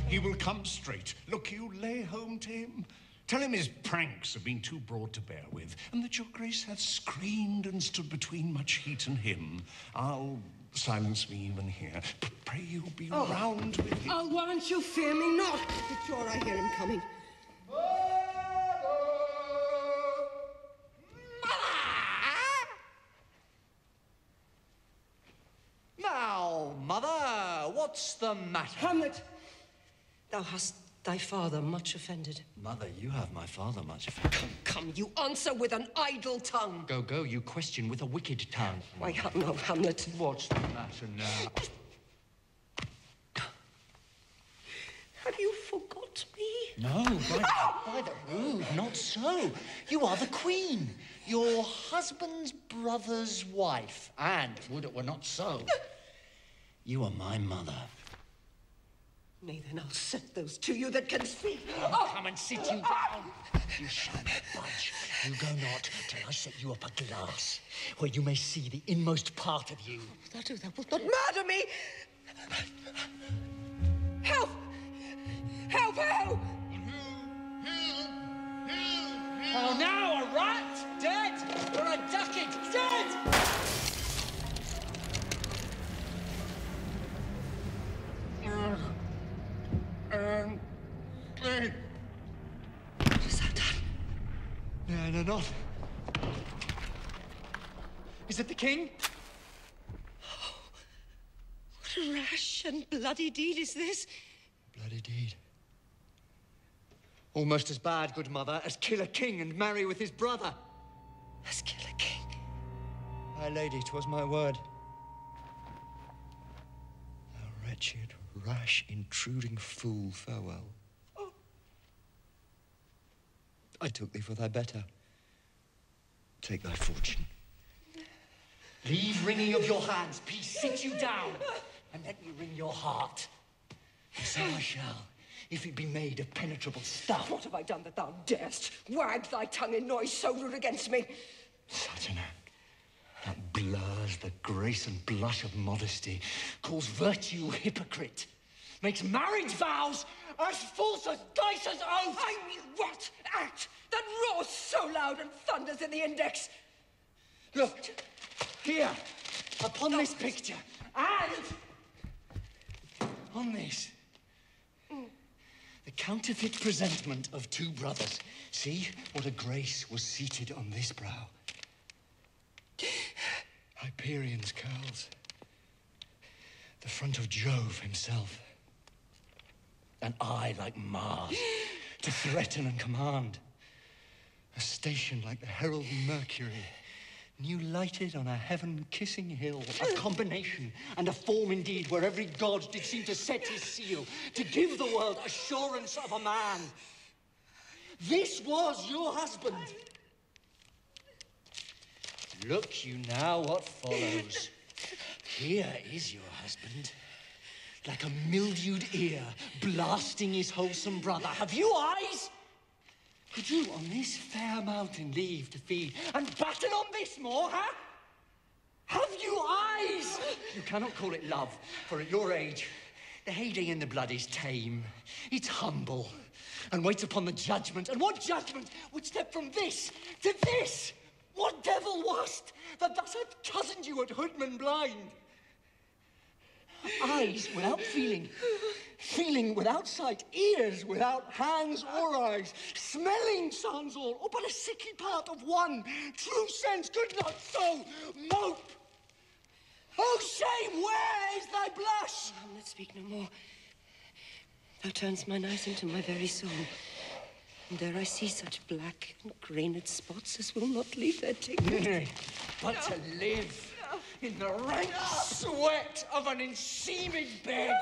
He will come straight. Look, you lay home to him. Tell him his pranks have been too broad to bear with, and that your grace hath screened and stood between much heat and him. I'll silence me even here. Pray you be round with him. I'll warrant you fear me not. But sure I hear him coming. Now, mother, what's the matter? Hamlet, thou hast thy father much offended. Mother, you have my father much offended. Come, you answer with an idle tongue. Go, you question with a wicked tongue. Why, no, Hamlet. What's the matter now? Have you forgot me? No, by the rood, not so. You are the queen, your husband's brother's wife. And, would it were not so, you are my mother. Nay, then I'll set those to you that can speak. Come and sit you down. You shall not budge. You go not till I set you up a glass, where you may see the inmost part of you. Thou wilt not murder me! Help! Help, help! Oh, now a rat dead, or a ducat dead! What has thou done? No, not. Is it the king? Oh, what a rash and bloody deed is this? Bloody deed. Almost as bad, good mother, as kill a king and marry with his brother. As kill a king? My lady, 'twas my word. Thou wretched, rash, intruding fool, farewell. Oh. I took thee for thy better. Take thy fortune. Leave wringing of your hands, peace, sit you down, and let me wring your heart. And so I shall, if it be made of penetrable stuff. What have I done that thou darest wag thy tongue in noise so rude against me? Such an act that blurs the grace and blush of modesty, calls virtue hypocrite, makes marriage vows as false as dice as oath. I mean, what act that roars so loud and thunders in the index? Look, here, upon this picture, and on this, the counterfeit presentment of two brothers. See what a grace was seated on this brow. Hyperion's curls. The front of Jove himself. An eye like Mars, to threaten and command. A station like the herald Mercury, new lighted on a heaven-kissing hill. A combination and a form indeed, where every god did seem to set his seal, to give the world assurance of a man. This was your husband. Look you now what follows. Here is your husband, like a mildewed ear, blasting his wholesome brother. Have you eyes? Could you on this fair mountain leave to feed, and batten on this moor, huh? Have you eyes? You cannot call it love, for at your age, the heyday in the blood is tame. It's humble, and waits upon the judgment. And what judgment would step from this to this? What devil wast that thus hath cozened you at hoodman blind? Eyes without feeling, feeling without sight, ears without hands or eyes, smelling sans all, or but a sickly part of one. True sense could not so mope. Oh, shame, where is thy blush? Let's speak no more. Thou turnst mine eyes into my very soul. And there I see such black and grained spots as will not leave their dignity. But to live in the rank sweat of an enseamed bed,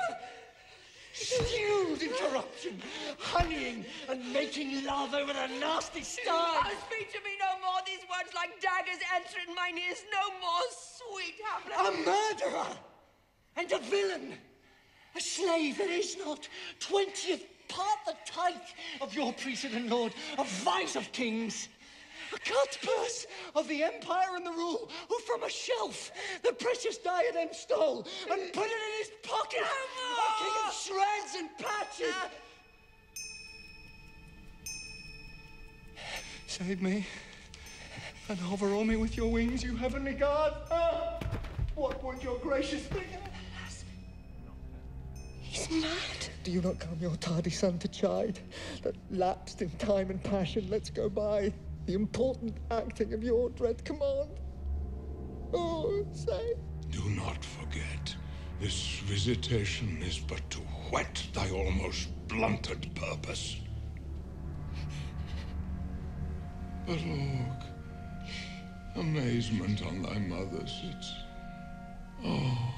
stewed in corruption, honeying and making love over the nasty stars. Oh, speak to me no more. These words like daggers enter in mine ears. No more, sweet Hamlet. A murderer and a villain, a slave that is not 20th part the tithe of your precedent lord, a vice of kings, a cutpurse of the empire and the rule, who from from a shelf the precious diadem stole and put it in his pocket. A king of shreds and patches. Save me, and hover o'er me with your wings, you heavenly guard. Ah, what would your gracious be? Alas, he's mad. Do you not come your tardy son to chide, that lapsed in time and passion lets go by the important acting of your dread command? Oh, say. Do not forget, this visitation is but to whet thy almost blunted purpose. But look, amazement on thy mother sits. Oh,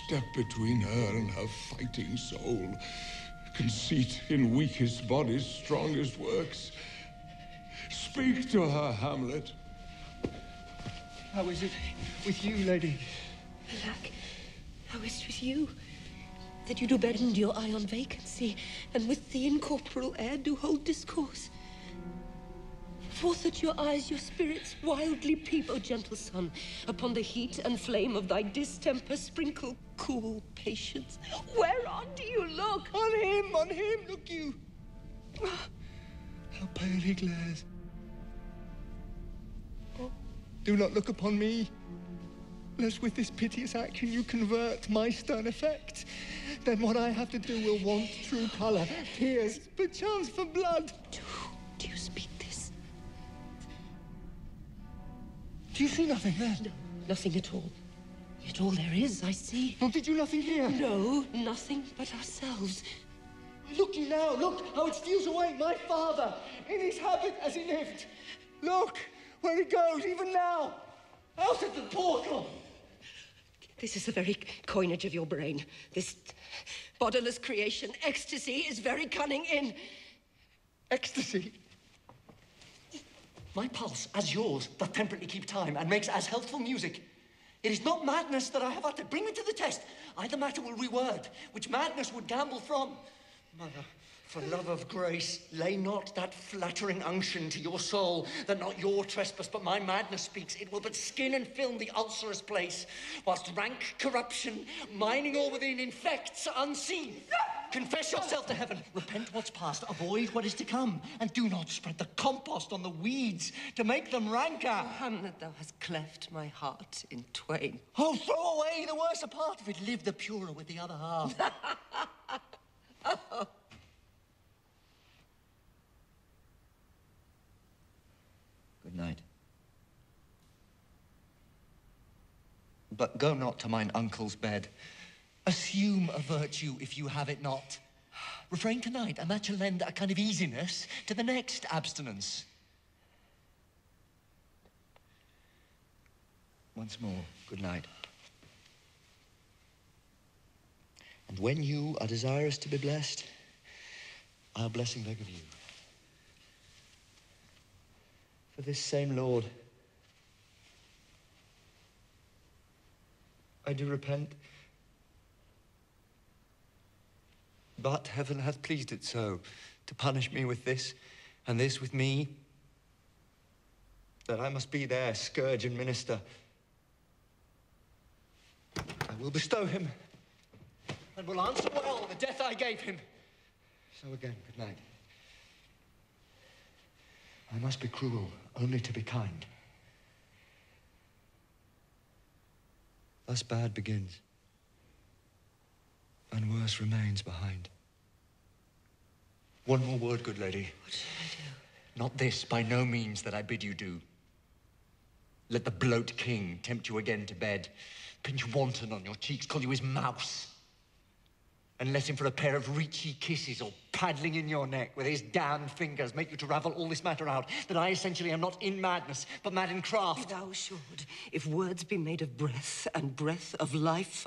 step between her and her fighting soul. Conceit in weakest bodies, strongest works. Speak to her, Hamlet. How is it with you, lady? Alack, how is it with you? That you do bend your eye on vacancy, and with the incorporeal air do hold discourse. Forth at your eyes your spirits wildly peep, O gentle son, upon the heat and flame of thy distemper sprinkle cool patience. Whereon do you look? On him, look you. How pale he glares. Oh, do not look upon me, lest with this piteous action you convert my stern effect. Then what I have to do will want true colour, tears, perchance for blood. Do you speak this? Do you see nothing then? No, nothing at all. Yet all there is, I see. Oh, did you nothing hear? No, nothing but ourselves. Look you now, look how it steals away my father, in his habit as he lived. Look where he goes, even now, out at the portal. This is the very coinage of your brain. This bodiless creation, ecstasy, is very cunning in... Ecstasy? My pulse, as yours, doth temperately keep time and makes as healthful music. It is not madness that I have uttered. Bring me to the test. Either matter will reword, which madness would gamble from. Mother, for love of grace, lay not that flattering unction to your soul, that not your trespass but my madness speaks. It will but skin and film the ulcerous place, whilst rank corruption, mining all within, infects unseen. Confess yourself to heaven. Repent what's past, avoid what is to come, and do not spread the compost on the weeds to make them ranker. Hamlet, thou hast cleft my heart in twain. Oh, throw away the worser part of it. Live the purer with the other half. Good night. But go not to mine uncle's bed. Assume a virtue if you have it not. Refrain tonight, and that shall lend a kind of easiness to the next abstinence. Once more, good night. And when you are desirous to be blessed, our blessing beg of you. For this same Lord, I do repent. But heaven hath pleased it so, to punish me with this, and this with me, that I must be their scourge and minister. I will bestow him, and will answer well the death I gave him. So again, good night. I must be cruel, only to be kind. Thus bad begins, and worse remains behind. One more word, good lady. What shall I do? Not this, by no means, that I bid you do. Let the bloat king tempt you again to bed, pinch wanton on your cheeks, call you his mouse, and let him for a pair of reachy kisses or paddling in your neck with his damned fingers make you to ravel all this matter out, that I essentially am not in madness, but mad in craft. Thou should, if words be made of breath, and breath of life,